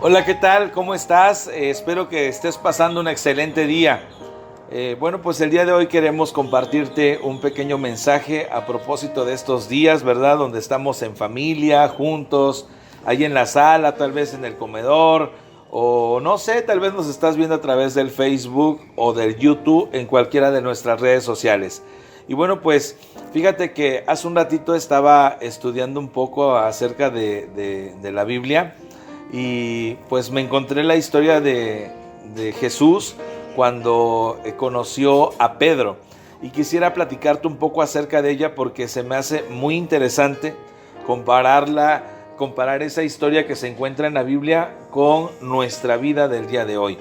Hola, ¿qué tal? ¿Cómo estás? Espero que estés pasando un excelente día. Bueno, pues el día de hoy queremos compartirte un pequeño mensaje a propósito de estos días, ¿verdad? Donde estamos en familia, juntos, ahí en la sala, tal vez en el comedor, o no sé, tal vez nos estás viendo a través del Facebook o del YouTube en cualquiera de nuestras redes sociales. Y bueno, pues fíjate que hace un ratito estaba estudiando un poco acerca de la Biblia. Y pues me encontré la historia de Jesús cuando conoció a Pedro. Y quisiera platicarte un poco acerca de ella porque se me hace muy interesante comparar esa historia que se encuentra en la Biblia con nuestra vida del día de hoy.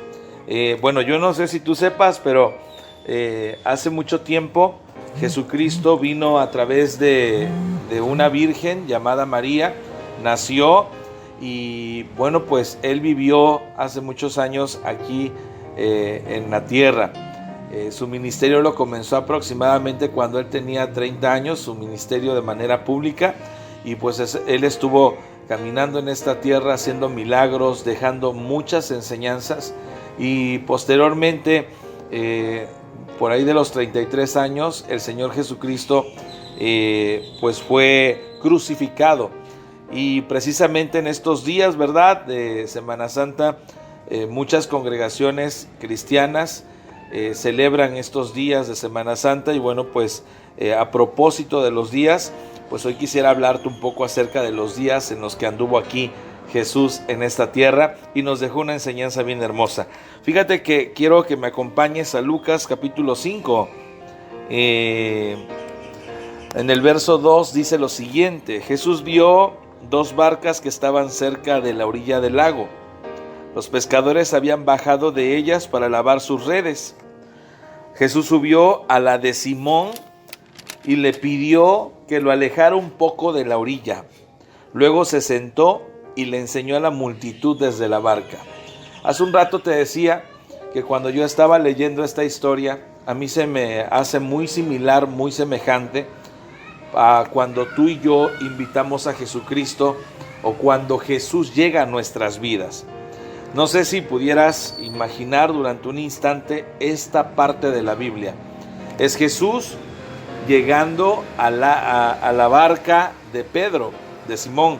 Bueno, yo no sé si tú sepas, pero hace mucho tiempo Jesucristo vino a través de una virgen llamada María, nació. Y bueno, pues él vivió hace muchos años aquí en la tierra. Su ministerio lo comenzó aproximadamente cuando él tenía 30 años, su ministerio de manera pública. Y pues él estuvo caminando en esta tierra haciendo milagros, dejando muchas enseñanzas. Y posteriormente, por ahí de los 33 años, el Señor Jesucristo pues fue crucificado. Y precisamente en estos días, ¿verdad?, de Semana Santa, muchas congregaciones cristianas celebran estos días de Semana Santa. Y bueno, pues a propósito de los días, pues hoy quisiera hablarte un poco acerca de los días en los que anduvo aquí Jesús en esta tierra y nos dejó una enseñanza bien hermosa. Fíjate que quiero que me acompañes a Lucas capítulo 5. En el verso 2 dice lo siguiente: Jesús vio dos barcas que estaban cerca de la orilla del lago. Los pescadores habían bajado de ellas para lavar sus redes. Jesús subió a la de Simón y le pidió que lo alejara un poco de la orilla. Luego se sentó y le enseñó a la multitud desde la barca. Hace un rato te decía que cuando yo estaba leyendo esta historia, a mí se me hace muy similar, muy semejante a cuando tú y yo invitamos a Jesucristo o cuando Jesús llega a nuestras vidas. No sé si pudieras imaginar durante un instante esta parte de la Biblia. Es Jesús llegando a la barca de Pedro, de Simón.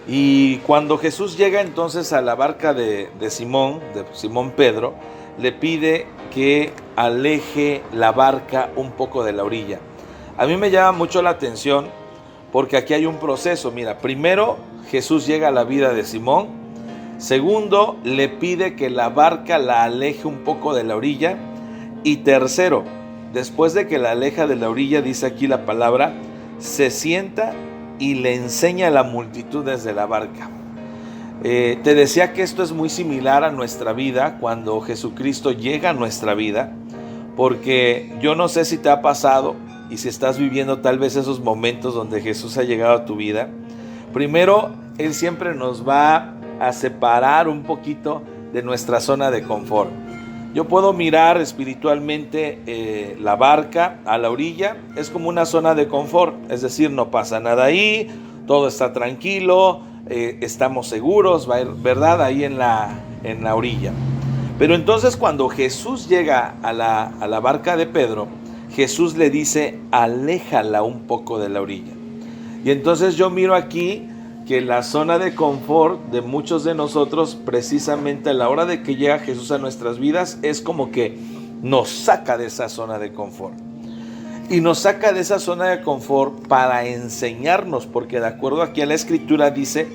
Y cuando Jesús llega entonces a la barca de Simón Pedro, le pide que aleje la barca un poco de la orilla. A mí me llama mucho la atención porque aquí hay un proceso. Mira, primero Jesús llega a la vida de Simón. Segundo, le pide que la barca la aleje un poco de la orilla. Y tercero, después de que la aleja de la orilla, dice aquí la palabra, se sienta y le enseña a la multitud desde la barca. Te decía que esto es muy similar a nuestra vida cuando Jesucristo llega a nuestra vida, porque yo no sé si te ha pasado y si estás viviendo tal vez esos momentos donde Jesús ha llegado a tu vida. Primero, Él siempre nos va a separar un poquito de nuestra zona de confort. Yo puedo mirar espiritualmente la barca a la orilla, es como una zona de confort, es decir, no pasa nada ahí, todo está tranquilo, estamos seguros, ¿verdad?, ahí en la orilla. Pero entonces cuando Jesús llega a la barca de Pedro, Jesús le dice, aléjala un poco de la orilla. Y entonces yo miro aquí que la zona de confort de muchos de nosotros, precisamente a la hora de que llega Jesús a nuestras vidas, es como que nos saca de esa zona de confort. Y nos saca de esa zona de confort para enseñarnos, porque de acuerdo aquí a la Escritura dice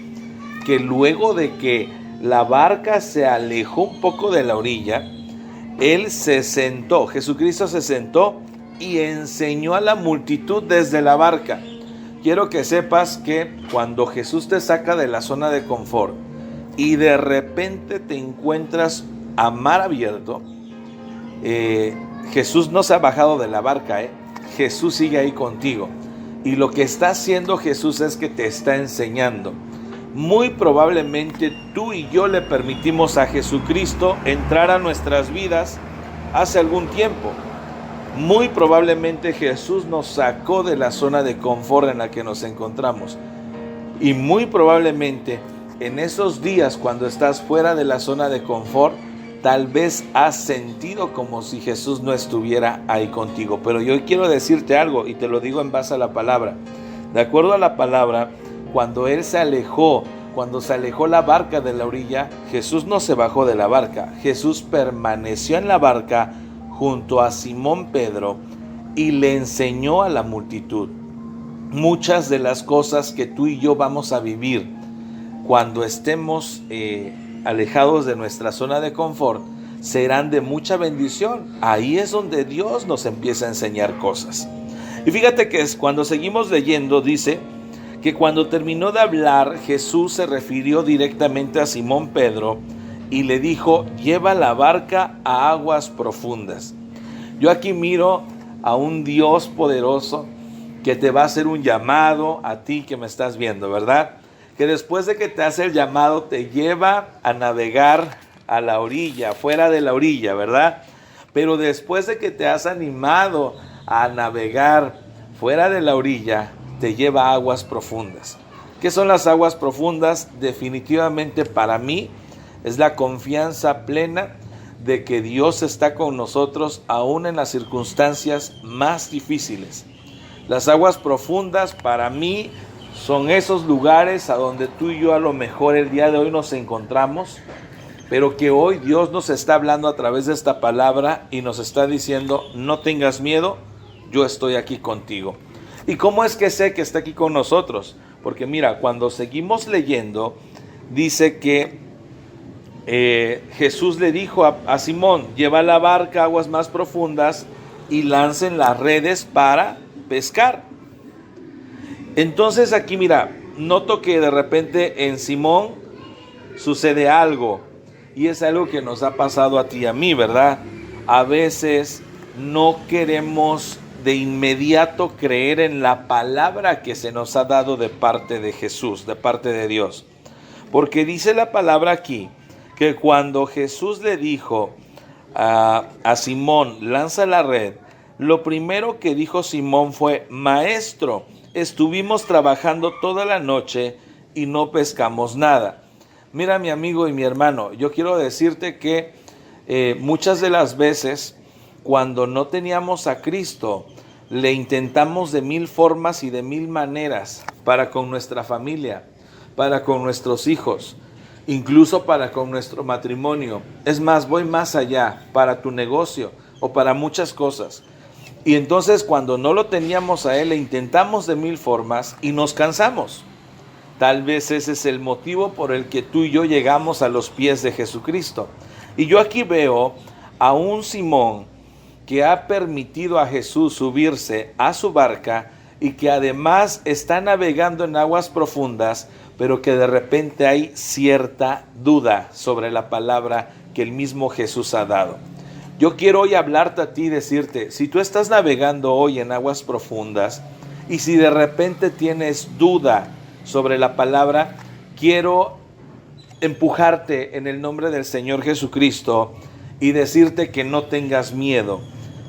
que luego de que la barca se alejó un poco de la orilla, Él se sentó, Jesucristo se sentó y enseñó a la multitud desde la barca. Quiero que sepas que cuando Jesús te saca de la zona de confort y de repente te encuentras a mar abierto, Jesús no se ha bajado de la barca, Jesús sigue ahí contigo. Y lo que está haciendo Jesús es que te está enseñando. Muy probablemente tú y yo le permitimos a Jesucristo entrar a nuestras vidas hace algún tiempo. Muy probablemente Jesús nos sacó de la zona de confort en la que nos encontramos. Y muy probablemente en esos días cuando estás fuera de la zona de confort, tal vez has sentido como si Jesús no estuviera ahí contigo. Pero yo quiero decirte algo y te lo digo en base a la palabra. De acuerdo a la palabra, cuando se alejó la barca de la orilla, Jesús no se bajó de la barca. Jesús permaneció en la barca junto a Simón Pedro y le enseñó a la multitud. Muchas de las cosas que tú y yo vamos a vivir cuando estemos alejados de nuestra zona de confort serán de mucha bendición. Ahí es donde Dios nos empieza a enseñar cosas. Y fíjate que cuando seguimos leyendo dice que cuando terminó de hablar, Jesús se refirió directamente a Simón Pedro y le dijo: lleva la barca a aguas profundas. Yo aquí miro a un Dios poderoso que te va a hacer un llamado a ti que me estás viendo, ¿verdad? Que después de que te hace el llamado te lleva a navegar a la orilla, fuera de la orilla, ¿verdad? Pero después de que te has animado a navegar fuera de la orilla, te lleva a aguas profundas. ¿Qué son las aguas profundas? Definitivamente para mí es la confianza plena de que Dios está con nosotros aún en las circunstancias más difíciles. Las aguas profundas para mí son esos lugares a donde tú y yo a lo mejor el día de hoy nos encontramos, pero que hoy Dios nos está hablando a través de esta palabra y nos está diciendo: no tengas miedo, yo estoy aquí contigo. ¿Y cómo es que sé que está aquí con nosotros? Porque mira, cuando seguimos leyendo, dice que Jesús le dijo a Simón: lleva la barca a aguas más profundas y lancen las redes para pescar. Entonces aquí mira, noto que de repente en Simón sucede algo, y es algo que nos ha pasado a ti y a mí, ¿verdad? A veces no queremos de inmediato creer en la palabra que se nos ha dado de parte de Jesús, de parte de Dios. Porque dice la palabra aquí que cuando Jesús le dijo a Simón: lanza la red, lo primero que dijo Simón fue: maestro, estuvimos trabajando toda la noche y no pescamos nada. Mira, mi amigo y mi hermano, yo quiero decirte que muchas de las veces cuando no teníamos a Cristo, le intentamos de mil formas y de mil maneras para con nuestra familia, para con nuestros hijos, incluso para con nuestro matrimonio. Es más, voy más allá, para tu negocio o para muchas cosas. Y entonces cuando no lo teníamos a Él, le intentamos de mil formas y nos cansamos. Tal vez ese es el motivo por el que tú y yo llegamos a los pies de Jesucristo. Y yo aquí veo a un Simón que ha permitido a Jesús subirse a su barca y que además está navegando en aguas profundas, pero que de repente hay cierta duda sobre la palabra que el mismo Jesús ha dado. Yo quiero hoy hablarte a ti y decirte: si tú estás navegando hoy en aguas profundas y si de repente tienes duda sobre la palabra, quiero empujarte en el nombre del Señor Jesucristo y decirte que no tengas miedo,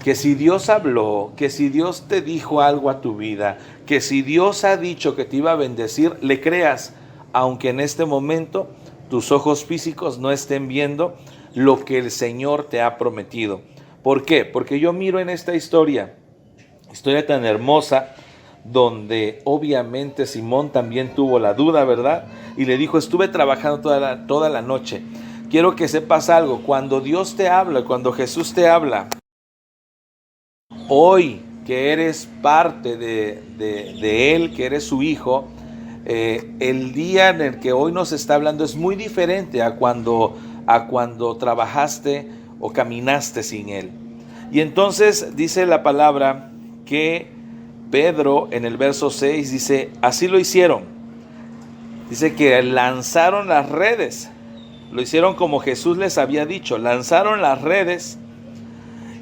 que si Dios habló, que si Dios te dijo algo a tu vida, que si Dios ha dicho que te iba a bendecir, le creas, aunque en este momento tus ojos físicos no estén viendo lo que el Señor te ha prometido. ¿Por qué? Porque yo miro en esta historia tan hermosa, donde obviamente Simón también tuvo la duda, ¿verdad? Y le dijo: estuve trabajando toda la noche. Quiero que sepas algo: cuando Dios te habla, cuando Jesús te habla, hoy que eres parte de Él, que eres su hijo, el día en el que hoy nos está hablando es muy diferente a cuando trabajaste o caminaste sin Él. Y entonces dice la palabra que Pedro en el verso 6 dice: así lo hicieron. Dice que lanzaron las redes. Lo hicieron como Jesús les había dicho. Lanzaron las redes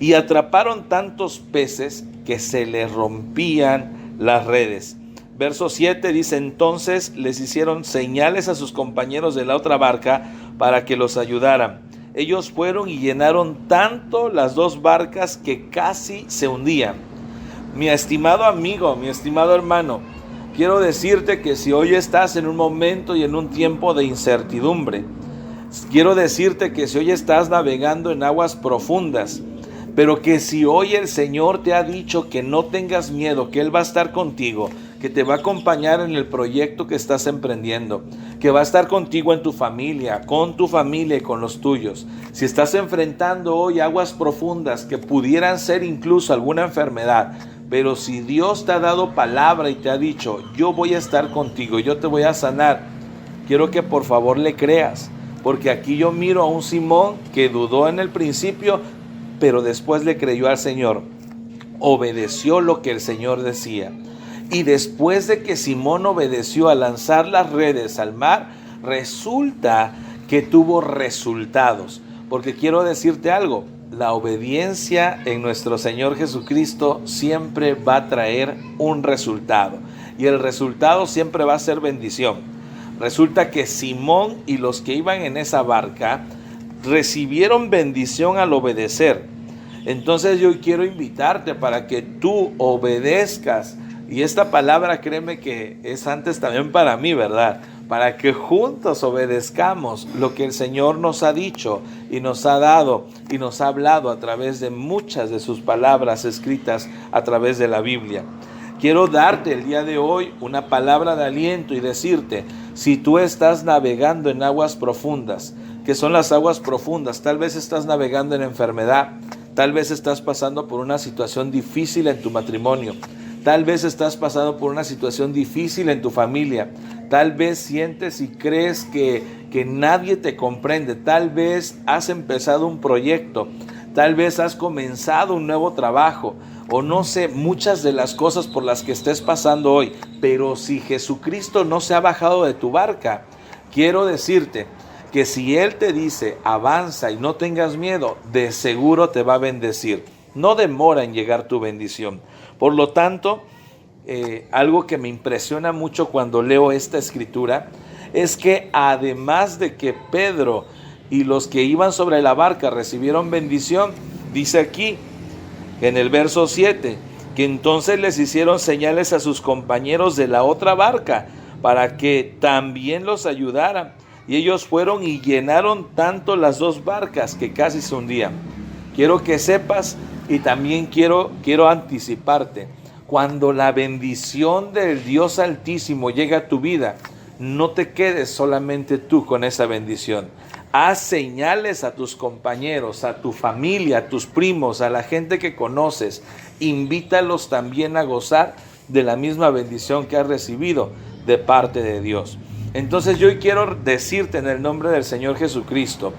y atraparon tantos peces que se les rompían las redes. Verso 7 dice: entonces les hicieron señales a sus compañeros de la otra barca para que los ayudaran. Ellos fueron y llenaron tanto las dos barcas que casi se hundían. Mi estimado amigo, mi estimado hermano, quiero decirte que si hoy estás en un momento y en un tiempo de incertidumbre, quiero decirte que si hoy estás navegando en aguas profundas, pero que si hoy el Señor te ha dicho que no tengas miedo, que Él va a estar contigo, que te va a acompañar en el proyecto que estás emprendiendo, que va a estar contigo en tu familia, con tu familia y con los tuyos. Si estás enfrentando hoy aguas profundas que pudieran ser incluso alguna enfermedad, pero si Dios te ha dado palabra y te ha dicho, yo voy a estar contigo, yo te voy a sanar, quiero que por favor le creas, porque aquí yo miro a un Simón que dudó en el principio, pero después le creyó al Señor, obedeció lo que el Señor decía. Y después de que Simón obedeció a lanzar las redes al mar, resulta que tuvo resultados. Porque quiero decirte algo, la obediencia en nuestro Señor Jesucristo siempre va a traer un resultado. Y el resultado siempre va a ser bendición. Resulta que Simón y los que iban en esa barca recibieron bendición al obedecer. Entonces yo quiero invitarte para que tú obedezcas. Y esta palabra, créeme que es antes también para mí, ¿verdad? Para que juntos obedezcamos lo que el Señor nos ha dicho y nos ha dado y nos ha hablado a través de muchas de sus palabras escritas a través de la Biblia. Quiero darte el día de hoy una palabra de aliento y decirte, si tú estás navegando en aguas profundas, ¿qué son las aguas profundas? Tal vez estás navegando en enfermedad, tal vez estás pasando por una situación difícil en tu matrimonio. Tal vez estás pasando por una situación difícil en tu familia. Tal vez sientes y crees que nadie te comprende. Tal vez has empezado un proyecto. Tal vez has comenzado un nuevo trabajo. O no sé, muchas de las cosas por las que estés pasando hoy. Pero si Jesucristo no se ha bajado de tu barca, quiero decirte que si Él te dice avanza y no tengas miedo, de seguro te va a bendecir. No demora en llegar tu bendición. Por lo tanto, algo que me impresiona mucho cuando leo esta escritura es que además de que Pedro y los que iban sobre la barca recibieron bendición, dice aquí en el verso 7, que entonces les hicieron señales a sus compañeros de la otra barca para que también los ayudaran. Y ellos fueron y llenaron tanto las dos barcas que casi se hundían. Quiero que sepas y también quiero anticiparte. Cuando la bendición del Dios Altísimo llega a tu vida, no te quedes solamente tú con esa bendición. Haz señales a tus compañeros, a tu familia, a tus primos, a la gente que conoces. Invítalos también a gozar de la misma bendición que has recibido de parte de Dios. Entonces yo quiero decirte en el nombre del Señor Jesucristo,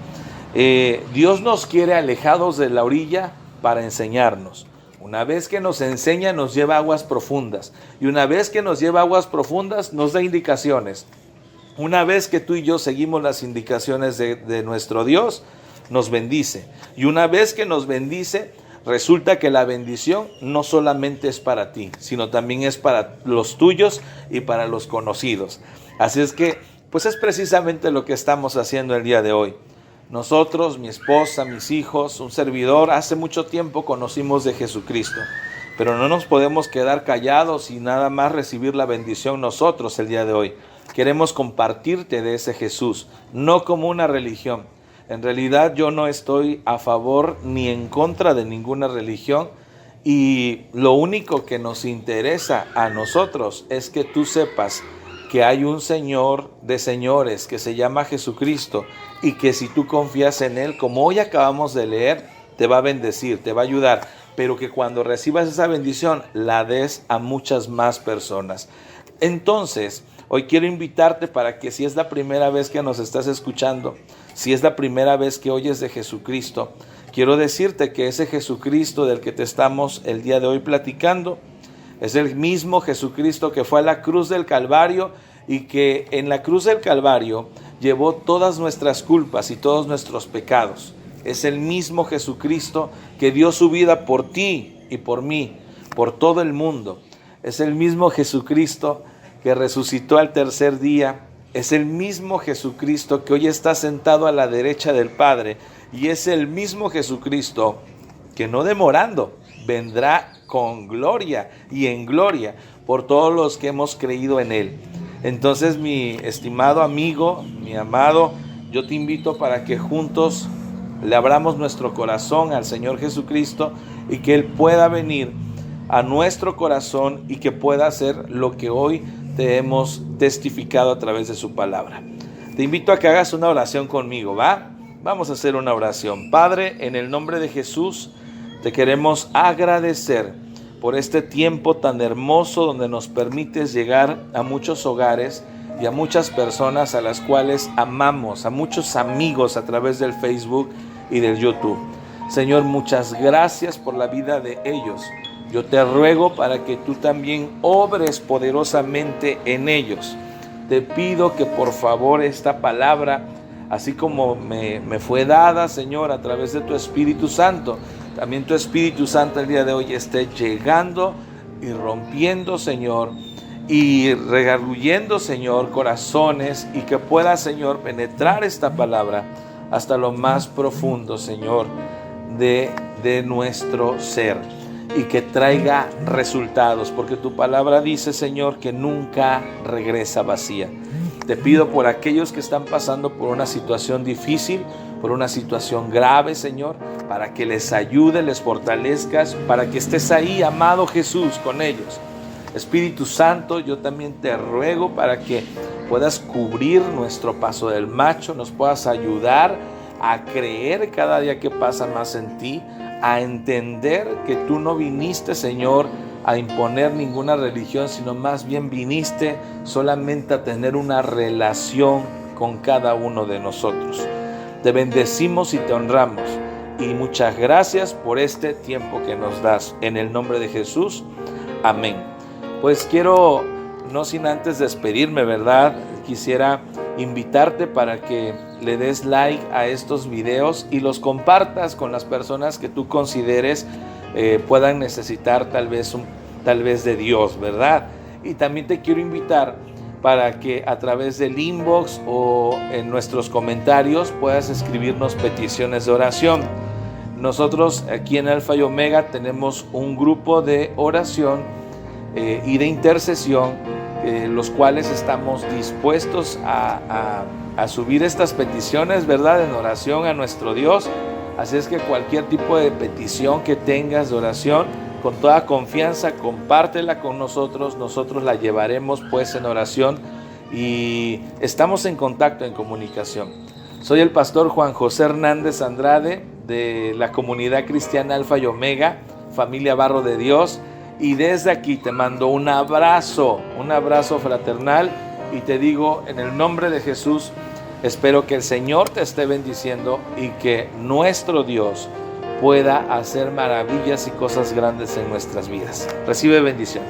Dios nos quiere alejados de la orilla para enseñarnos. Una vez que nos enseña, nos lleva a aguas profundas. Y una vez que nos lleva a aguas profundas, nos da indicaciones. Una vez que tú y yo seguimos las indicaciones de nuestro Dios, nos bendice. Y una vez que nos bendice, resulta que la bendición no solamente es para ti, sino también es para los tuyos y para los conocidos. Así es que, pues es precisamente lo que estamos haciendo el día de hoy. Nosotros, mi esposa, mis hijos, un servidor, hace mucho tiempo conocimos de Jesucristo, pero no nos podemos quedar callados y nada más recibir la bendición nosotros el día de hoy. Queremos compartirte de ese Jesús, no como una religión. En realidad yo no estoy a favor ni en contra de ninguna religión y lo único que nos interesa a nosotros es que tú sepas que hay un Señor de señores que se llama Jesucristo y que si tú confías en Él, como hoy acabamos de leer, te va a bendecir, te va a ayudar, pero que cuando recibas esa bendición la des a muchas más personas. Entonces, hoy quiero invitarte para que si es la primera vez que nos estás escuchando, si es la primera vez que oyes de Jesucristo, quiero decirte que ese Jesucristo del que te estamos el día de hoy platicando, es el mismo Jesucristo que fue a la cruz del Calvario y que en la cruz del Calvario llevó todas nuestras culpas y todos nuestros pecados. Es el mismo Jesucristo que dio su vida por ti y por mí, por todo el mundo. Es el mismo Jesucristo que resucitó al tercer día. Es el mismo Jesucristo que hoy está sentado a la derecha del Padre. Y es el mismo Jesucristo que no demorando vendrá con gloria y en gloria por todos los que hemos creído en Él. Entonces, mi estimado amigo, mi amado, yo te invito para que juntos le abramos nuestro corazón al Señor Jesucristo y que Él pueda venir a nuestro corazón y que pueda hacer lo que hoy te hemos testificado a través de su palabra. Te invito a que hagas una oración conmigo, ¿va? Vamos a hacer una oración. Padre, en el nombre de Jesús, te queremos agradecer por este tiempo tan hermoso donde nos permites llegar a muchos hogares y a muchas personas a las cuales amamos, a muchos amigos a través del Facebook y del YouTube. Señor, muchas gracias por la vida de ellos. Yo te ruego para que tú también obres poderosamente en ellos. Te pido que por favor esta palabra, así como me fue dada, Señor, a través de tu Espíritu Santo, también tu Espíritu Santo el día de hoy esté llegando y rompiendo, Señor, y redarguyendo, Señor, corazones, y que pueda, Señor, penetrar esta palabra hasta lo más profundo, Señor, de nuestro ser, y que traiga resultados, porque tu palabra dice, Señor, que nunca regresa vacía. Te pido por aquellos que están pasando por una situación difícil, por una situación grave, Señor, para que les ayude, les fortalezcas, para que estés ahí, amado Jesús, con ellos. Espíritu Santo, yo también te ruego para que puedas cubrir nuestro paso del macho, nos puedas ayudar a creer cada día que pasa más en ti, a entender que tú no viniste, Señor, a imponer ninguna religión, sino más bien viniste solamente a tener una relación con cada uno de nosotros. Te bendecimos y te honramos, y muchas gracias por este tiempo que nos das. En el nombre de Jesús, amén. Pues quiero, no sin antes despedirme, ¿verdad? Quisiera invitarte para que le des like a estos videos y los compartas con las personas que tú consideres puedan necesitar tal vez de Dios, ¿verdad? Y también te quiero invitar para que a través del inbox o en nuestros comentarios puedas escribirnos peticiones de oración. Nosotros aquí en Alfa y Omega tenemos un grupo de oración y de intercesión, los cuales estamos dispuestos a subir estas peticiones, ¿verdad?, en oración a nuestro Dios. Así es que cualquier tipo de petición que tengas de oración, con toda confianza, compártela con nosotros. Nosotros la llevaremos pues en oración y estamos en contacto, en comunicación. Soy el pastor Juan José Hernández Andrade de la comunidad cristiana Alfa y Omega, familia Barro de Dios. Y desde aquí te mando un abrazo fraternal y te digo en el nombre de Jesús, espero que el Señor te esté bendiciendo y que nuestro Dios pueda hacer maravillas y cosas grandes en nuestras vidas. Recibe bendición.